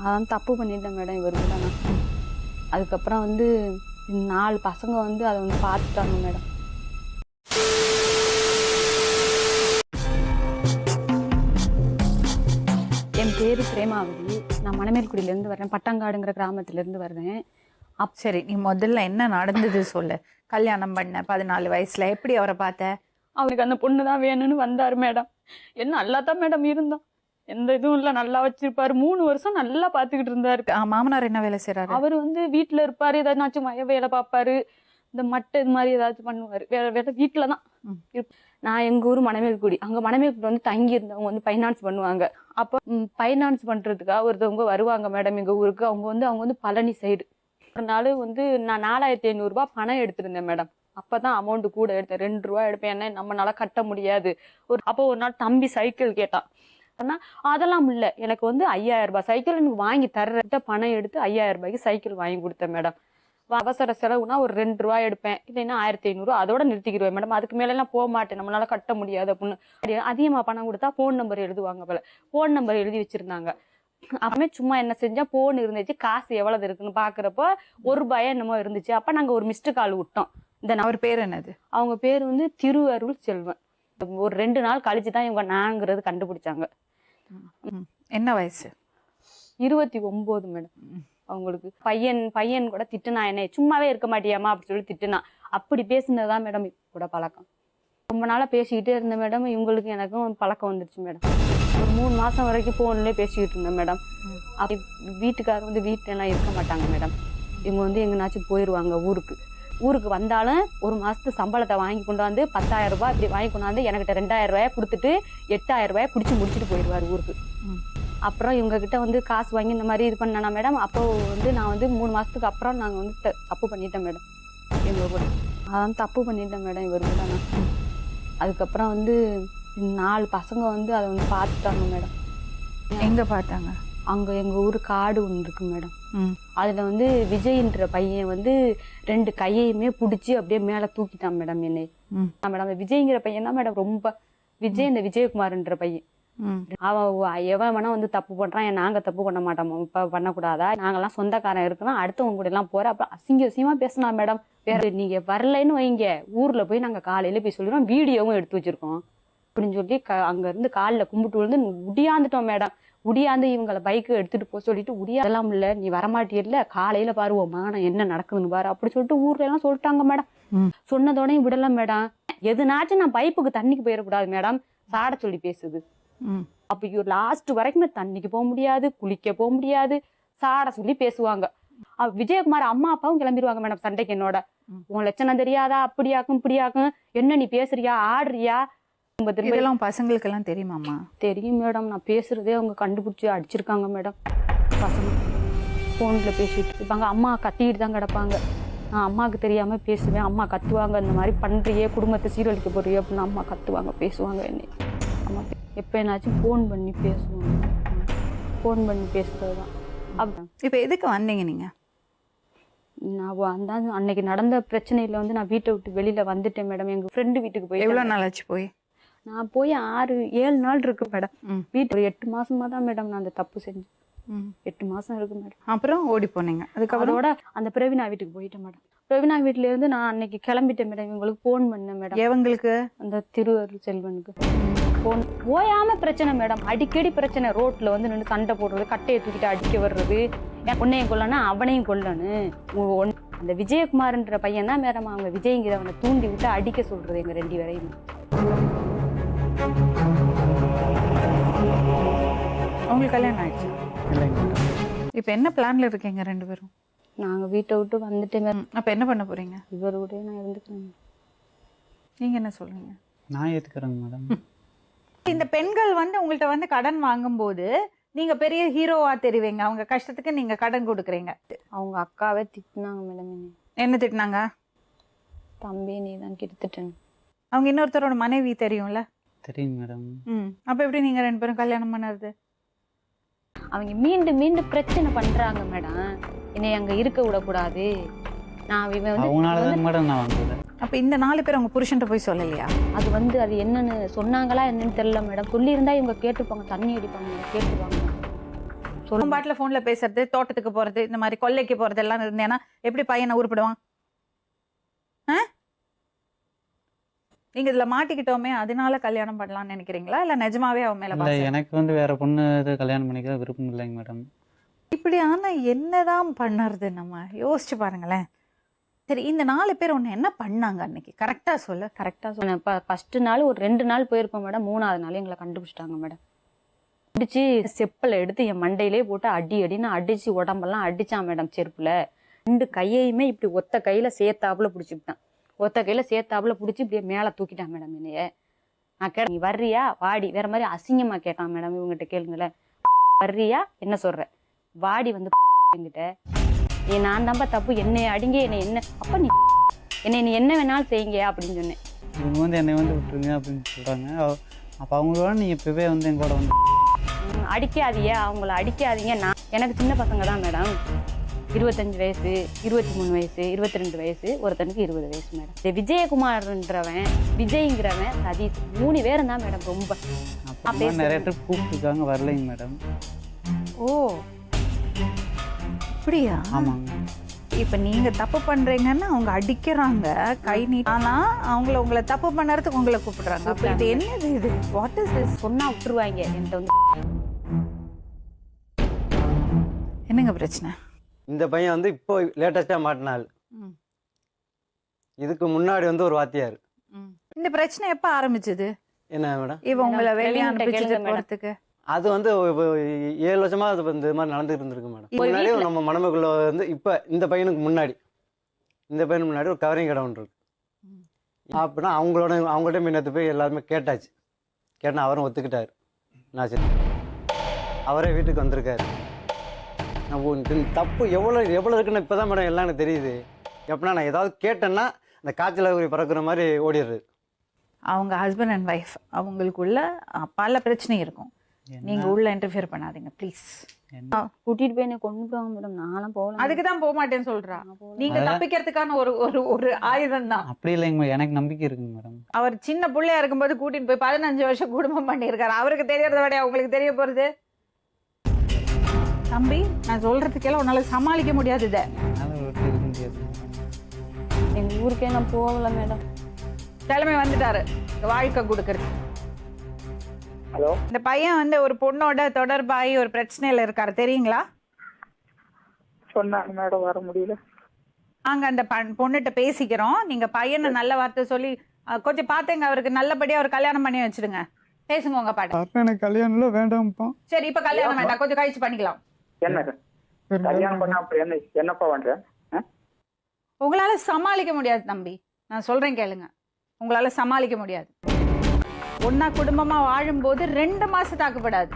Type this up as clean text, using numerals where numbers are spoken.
அதான் தப்பு பண்ணிட்டேன் மேடம் இவருக்கு தான் நான். அதுக்கப்புறம் வந்து 4 பசங்க வந்து அதை வந்து பார்த்துட்டாங்க மேடம். என் பேர் பிரேமாவதி. நான் மணமேல்குடியிலேருந்து வரேன், பட்டங்காடுங்கிற கிராமத்துலேருந்து வர்றேன். சரி, நீ முதல்ல என்ன நடந்தது சொல்லு. கல்யாணம் பண்ண 14 வயசுல எப்படி அவரை பார்த்த? அவருக்கு அந்த பொண்ணு தான் வேணும்னு வந்தார் மேடம். என்ன நல்லா தான் மேடம் இருந்தான், எந்த இதுவும் இல்லை, நல்லா வச்சிருப்பாரு. 3 வருஷம் நல்லா பார்த்துக்கிட்டு இருந்தாரு. மாமனார் என்ன வேலை செய்யறாரு? அவர் வந்து வீட்டில் இருப்பாரு, ஏதாச்சும் வேலை பார்ப்பாரு, இந்த மட்டை இது மாதிரி ஏதாச்சும் பண்ணுவார். வேலை வீட்டில் தான். நான் எங்கள் ஊர் மணமேல்குடி. அங்கே மணமேல்குடி வந்து தங்கி இருந்தவங்க வந்து ஃபைனான்ஸ் பண்ணுவாங்க. அப்போ ஃபைனான்ஸ் பண்ணுறதுக்காக ஒருத்தவங்க வருவாங்க மேடம் எங்கள் ஊருக்கு. அவங்க வந்து பழனி சைடு. ஒரு நாள் வந்து நான் 4500 ரூபா பணம் எடுத்திருந்தேன் மேடம். அப்போ தான் அமௌண்ட்டு கூட எடுத்தேன். 2 ரூபா எடுப்பேன், ஏன்னா நம்மளால கட்ட முடியாது. அப்போ ஒரு நாள் தம்பி சைக்கிள் கேட்டான். ஆனால் அதெல்லாம் இல்லை, எனக்கு வந்து 5000 ரூபாய் சைக்கிள் எனக்கு வாங்கி தர்றத பணம் எடுத்து 5000 ரூபாய்க்கு சைக்கிள் வாங்கி கொடுத்தேன் மேடம். அவசர செலவுனா ஒரு 2 ரூபா எடுப்பேன், இல்லைன்னா 1500 அதோட நிறுத்திக்கிடுவேன் மேடம். அதுக்கு மேலெல்லாம் போக மாட்டேன், நம்மளால கட்ட முடியாது அப்படின்னு. அதிகமாக பணம் கொடுத்தா ஃபோன் நம்பர் எழுதுவாங்க போல. ஃபோன் நம்பர் எழுதி வச்சிருந்தாங்க. அப்பமே சும்மா என்ன செஞ்சா ஃபோன் இருந்துச்சு, காசு எவ்வளவு இருக்குன்னு பாக்குறப்போ 1 ரூபாயா என்னமோ இருந்துச்சு. அப்ப நாங்க ஒரு மிஸ்டு கால் விட்டோம். அவர் பேர் என்னது? அவங்க பேர் வந்து திருஅருள் செல்வன். ஒரு 2 நாள் கழிச்சு தான் இவங்க நாங்கிறது கண்டுபிடிச்சாங்க. என்ன வயசு? 29 மேடம். அவங்களுக்கு பையன் கூட திட்டுனா, என்ன சும்மாவே இருக்க மாட்டியாமா அப்படி சொல்லி திட்டுனா. அப்படி பேசுனதுதான் மேடம் கூட பழக்கம். ரொம்ப நாளா பேசிக்கிட்டே இருந்தேன் மேடம். இவங்களுக்கு எனக்கும் பழக்கம் வந்துருச்சு மேடம். ஒரு 3 மாசம் வரைக்கும் ஃபோன்லேயே பேசிக்கிட்டு இருந்தேன் மேடம். அப்படி வீட்டுக்காரர் வந்து வீட்டிலலாம் இருக்க மாட்டாங்க மேடம். இவங்க வந்து எங்கேனாச்சும் போயிடுவாங்க ஊருக்கு வந்தாலும் 1 மாதத்து சம்பளத்தை வாங்கி கொண்டாந்து 10,000 ரூபாய் இப்படி வாங்கி கொண்டாந்து என்கிட்ட 2000 ரூபாயை கொடுத்துட்டு 8000 ரூபாயை பிடிச்சி முடிச்சுட்டு போயிடுவார் ஊருக்கு. அப்புறம் இவங்க கிட்ட வந்து காசு வாங்கி இந்த மாதிரி இது பண்ணேனா மேடம். அப்போ வந்து நான் வந்து 3 மாதத்துக்கு அப்புறம் நாங்கள் வந்து தப்பு பண்ணிட்டேன் மேடம் எங்கள் கூட. அதான் தப்பு பண்ணிட்டேன் மேடம் இவருக்கு தான் நான். அதுக்கப்புறம் வந்து 4 பசங்க வந்து அதை வந்து பார்த்துட்டாங்க மேடம். எங்கே பார்த்தாங்க? அங்கே எங்கள் ஊர் காடு ஒன்று இருக்கு மேடம். அதில் வந்து விஜய்ன்ற பையன் வந்து 2 கையையுமே பிடிச்சி அப்படியே மேலே தூக்கிட்டான் மேடம் என்னை. மேடம் அந்த விஜய்ங்கிற பையன் தான் மேடம் ரொம்ப இந்த விஜயகுமார்ன்ற பையன். அவன் எவன் வேணா வந்து தப்பு பண்றான், நாங்க தப்பு பண்ண மாட்டோம், இப்ப பண்ணக்கூடாதா, நாங்கெல்லாம் சொந்தக்காரன் இருக்கணும், அடுத்தவங்க கூட எல்லாம் போற. அப்புறம் அசிங்கமா பேசினா மேடம். வேற நீங்க வரலைன்னு வைங்க, ஊர்ல போய் நாங்க காலையில போய் சொல்லிடுவோம், வீடியோவும் எடுத்து வச்சிருக்கோம் அப்படின்னு சொல்லி அங்க இருந்து காலில் கும்பிட்டு விழுந்து உடியாந்துட்டோம் மேடம். உடியாந்து இவங்களை பைக்கு எடுத்துட்டு போக சொல்லிட்டு உடியாதெல்லாம் இல்ல, நீ வரமாட்டியல்ல, காலையில பாருவோமா நான் என்ன நடக்குதுன்னு பாரு அப்படி சொல்லிட்டு ஊர்ல எல்லாம் சொல்லிட்டாங்க மேடம். சொன்னதோடையும் விடல மேடம். எதுனாச்சும் நான் பைப்புக்கு தண்ணிக்கு போயிடக்கூடாது மேடம், சாட சொல்லி பேசுது. அப்ப லாஸ்ட் வரைக்கும் தண்ணிக்கு போக முடியாது, குளிக்க போக முடியாது, சாட சொல்லி பேசுவாங்க. விஜயகுமார் அம்மா அப்பாவும் கிளம்பிடுவாங்க மேடம் சண்டைக்கு. என்னோட உன் லட்சணம் தெரியாதா, அப்படியாக்கும் இப்படியாக்கும், என்ன நீ பேசுறியா ஆடுறியா. இதெல்லாம் பசங்களுக்கு எல்லாம் தெரியுமாம்மா? தெரியும் மேடம். நான் பேசுறதே அவங்க கண்டுபிடிச்சி அடிச்சிருக்காங்க மேடம். பசங்க போன்ல பேசிட்டு இருப்பாங்க, அம்மா கத்திக்கிட்டு தான் கிடப்பாங்க. நான் அம்மாவுக்கு தெரியாம பேசுவேன், அம்மா கத்துவாங்க, இந்த மாதிரி பண்றியே குடும்பத்தை சீரழிக்க போறியே அப்படின்னு அம்மா கத்துவாங்க, பேசுவாங்க. என்னை அம்மா எப்போ என்னாச்சும் ஃபோன் பண்ணி பேசுவாங்க. ஃபோன் பண்ணி பேசுறது தான். அப்படிதான். இப்போ எதுக்கு வந்தீங்க நீங்க? நான் வந்தாங்க அன்னைக்கு நடந்த பிரச்சனையில வந்து நான் வீட்டை விட்டு வெளியில வந்துட்டேன் மேடம். எங்க ஃப்ரெண்டு வீட்டுக்கு போய். எவ்வளோ நாள் ஆச்சு போய்? நான் போய் 6-7 நாள் இருக்கு மேடம். வீட்டு ஒரு 8 மாசமா தான் மேடம் நான் அந்த தப்பு செஞ்சேன். 8 மாசம் இருக்கு மேடம். அப்புறம் ஓடி போனீங்க. அதுக்கப்புறோட அந்த பிரவீனா வீட்டுக்கு போயிட்டேன் மேடம். பிரவீனா வீட்டுல இருந்து நான் அன்னைக்கு கிளம்பிட்டேன் மேடம். இவங்களுக்கு ஃபோன் பண்ணேன் மேடம். எவங்களுக்கு? அந்த திருஅருள் செல்வனுக்கு ஃபோன். ஓயாம பிரச்சனை மேடம், அடிக்கடி பிரச்சனை. ரோட்ல வந்து நின்று சண்டை போடுறது, கட்டையை தூக்கிட்டு அடிக்க வர்றது, என் பொண்ணையும் கொல்லணும் அவனையும் கொல்லணும். அந்த விஜயகுமார்ன்ற பையன் தான் மேடம் அவங்க விஜய்ங்கிறவனை தூண்டி விட்டு அடிக்க சொல்றது எங்க 2 பேரையும். உங்களுக்கு கல்யாணம் ஆயிடுச்சு? இப்போ என்ன பிளான்ல இருக்கீங்க 2 பேரும்? நாங்க வீட்டை விட்டு வந்துட்டேன். அப்ப என்ன பண்ண போறீங்க? இவரோட நான் இருந்துக்கிறேன். நீங்க என்ன சொல்றீங்க? நான் ஏத்துக்கிறேங்க மேடம். இந்த பெண்கள் வந்து உங்கள்கிட்ட வந்து கடன் வாங்கும்போது நீங்க பெரிய ஹீரோவா தெரிவிங்க, அவங்க கஷ்டத்துக்கு நீங்க கடன் கொடுக்குறீங்க. அவங்க அக்காவே திட்டினாங்க மேடம். என்ன திட்டினாங்க? தம்பி நீ தான் கெடுத்துட்டேன். அவங்க இன்னொருத்தரோட மனைவி தெரியும்ல? தெரியும் மேடம். அப்ப எப்படி நீங்க 2 பேரும் கல்யாணம் பண்ணறது? அவங்க மீண்டும் மீண்டும் பிரச்சனை பண்றாங்க மேடம். என்னை அங்க இருக்க விடக்கூடாது. நான் மேடம் நான் வந்தது. அப்ப இந்த 4 பேர் அவங்க புருஷன்ட்ட போய் சொல்லலையா? அது வந்து அது என்னன்னு சொன்னாங்களா என்னன்னு தெரியல மேடம். சொல்லியிருந்தா இவங்க கேட்டுப்பாங்க, தண்ணி அடிப்பாங்க, கேட்டுப்பாங்க. சொல்லும் பாட்டில் ஃபோன்ல பேசுறது, தோட்டத்துக்கு போறது, இந்த மாதிரி கொல்லைக்கு போறது எல்லாம் இருந்தேன்னா எப்படி பையனை உருப்பிடுவான்? நீங்க இதுல மாட்டிக்கிட்டோமே அதனால கல்யாணம் பண்ணலாம்னு நினைக்கிறீங்களா இல்ல நிஜமாவே அவன் மேல இல்லை பாசம்? எனக்கு வந்து வேற பொண்ணு இது கல்யாணம் பண்ணிக்க விருப்பம் இல்லைங்க மேடம். இப்படி ஆனா என்னதான் பண்ணுறது? நம்ம யோசிச்சு பாருங்களேன். சரி, இந்த 4 பேர் ஒன்று என்ன பண்ணாங்க அன்னைக்கு? கரெக்டா சொல்லு. கரெக்டாக சொன்னேன். ஃபர்ஸ்ட் நாள் ஒரு 2 நாள் போயிருப்போம் மேடம். 3ஆவது நாள் எங்களை கண்டுபிடிச்சிட்டாங்க மேடம். அடிச்சு செப்பலை எடுத்து என் மண்டையிலே போட்டு அடின்னு அடிச்சு உடம்பெல்லாம் அடிச்சான் மேடம். செருப்புல 2 கையையுமே இப்படி ஒத்த கையில சேர்த்தாப்புல பிடிச்சிக்கிட்டான். ஒத்த கையில சேர்த்தாப்புல பிடிச்சி இப்படியே மேலே தூக்கிட்டான் மேடம் என்னைய. நான் கேட்டேன், நீ வர்றியா வாடி, வேற மாதிரி அசிங்கமா கேட்டான் மேடம். இவங்ககிட்ட கேளுங்களேன், வர்றியா என்ன சொல்ற, வாடி வந்து என்கிட்ட. நான் தான்ப்பா தப்பு, என்னை அடிங்க, என்ன அப்ப நீ என்ன வேணாலும் செய்யுங்க அப்படின்னு சொன்னேன். இவங்க வந்து என்னை வந்து விட்டுருங்க அப்படின்னு சொல்கிறாங்க. அப்போ அவங்களோட நீங்கள் இப்போவே வந்து எங்களோட வந்து அடிக்காதீங்க, அவங்கள அடிக்காதீங்க. எனக்கு சின்ன பசங்க தான் மேடம். 25 வயசு, 23 வயசு, 22 வயசு, ஒருத்தனுக்கு 20 வயசு மேடம். இந்த விஜயகுமார்ன்றவன், விஜய்ங்கிறவன், சதீஷ் 3 பேரும் தான் மேடம். ரொம்ப அப்போ நிறைய ட்ரிப் கூப்பிட்டுருக்காங்க, வரலைங்க மேடம். ஓ அப்படியா? ஆமாங்க. இப்ப நீங்க தப்பு பண்றீங்கன்னா அவங்க அடிக்கிறாங்க கை நீட்டி, ஆனா உங்களை தப்பு பண்ணறதுக்கு உங்களை கூப்பிடுறாங்க. அப்ப இது என்னது? இது வாட் இஸ் திஸ்? சொன்னா விட்டுருவாங்க என்கிட்ட வந்து. என்னங்க பிரச்சனை? இந்த பையன் வந்து இப்போ லேட்டஸ்டா மாட்டினாள். இதுக்கு முன்னாடி வந்து ஒரு வாத்தியார். இந்த பிரச்சனை எப்ப ஆரம்பிச்சது? என்ன மேடம்? இவ உங்களை வெளியே அனுப்பிச்சிட்டு கேளுங்க மேடம். போறதுக்கு அது வந்து 7 வருஷமா அது இந்த மாதிரி நடந்துட்டு இருந்திருக்கு மேடம். முன்னாடி நம்ம மணமக்குள்ள வந்து இப்ப இந்த பையனுக்கு முன்னாடி ஒரு கவரிங் கடை ஒன்று இருக்கு. அப்படின்னா அவங்கள்ட்ட முன்னத்து போய் எல்லாருமே கேட்டாச்சு. கேட்டால் அவரும் ஒத்துக்கிட்டாரு. நான் சரி, அவரே வீட்டுக்கு வந்திருக்காரு. தப்பு எவ்வளோ இருக்குன்னு இப்போ தான் மேடம் எல்லாம் எனக்கு தெரியுது. எப்படின்னா நான் ஏதாவது கேட்டேன்னா அந்த காய்ச்சல் பறக்கிற மாதிரி ஓடிடுறது. அவங்க ஹஸ்பண்ட் அண்ட் ஒய்ஃப் அவங்களுக்குள்ள பல பிரச்சனை இருக்கும். நீங்க உள்ள இன்டர்ஃபியர் பண்ணாதீங்க ப்ளீஸ். கூட்டிட்டு போய் என்ன கொண்டு போவாங்க மேடம். நானும் போகலாம். அதுக்கு தான் போக மாட்டேன்னு சொல்றா. நீங்க தப்பிக்கிறதுக்கான ஒரு ஆயுதம் தான். அப்படி இல்லைங்க மேடம், எனக்கு நம்பிக்கை இருக்குங்க மேடம். அவர் சின்ன பிள்ளையா இருக்கும்போது கூட்டிட்டு போய் 15 வருஷம் குடும்பம் பண்ணியிருக்காரு. அவருக்கு தெரியறத விட அவங்களுக்கு தெரிய போறது. தம்பி, நான் சொல்றதுக்கெல்லாம் உன்னால சமாளிக்க முடியாது. இதை அதனால விட்டு இருக்க முடியாது. எங்க ஊருக்கே நான் போகல மேடம். தலைமை வந்துட்டாரு வாழ்க்கை கொடுக்கறது. ஹலோ, இந்த பையன் வந்து ஒரு பொண்ணோட தொடர்பாகி ஒரு பிரச்சனையில இருக்காரு, தெரியுங்களா? சொன்னாங்க மேடம், வர முடியல. நாங்க அந்த பொண்ணுகிட்ட பேசிக்கிறோம். நீங்க பையனை நல்ல வார்த்தை சொல்லி கொஞ்சம் பாத்துங்க, அவருக்கு நல்லபடியா ஒரு கல்யாணம் பண்ணி வச்சிடுங்க. பேசுங்க உங்க பாட்ட. அப்ப எனக்கு கல்யாணம்ல வேண்டாம்ப்பா. சரி, இப்ப கல்யாணம் வேண்டாம், கொஞ்சம் கழிச்சு பண்ணிக்கலாம். என்ன கல்யாணம் பண்ணா அப்படி என்னப்பா பண்றேன்? உங்களால சமாளிக்க முடியாது தம்பி, நான் சொல்றேன் கேளுங்க. உங்களால சமாளிக்க முடியாது. ஒன்னா குடும்பமா வாழும்போது 2 மாசம் தாக்குப்படாது.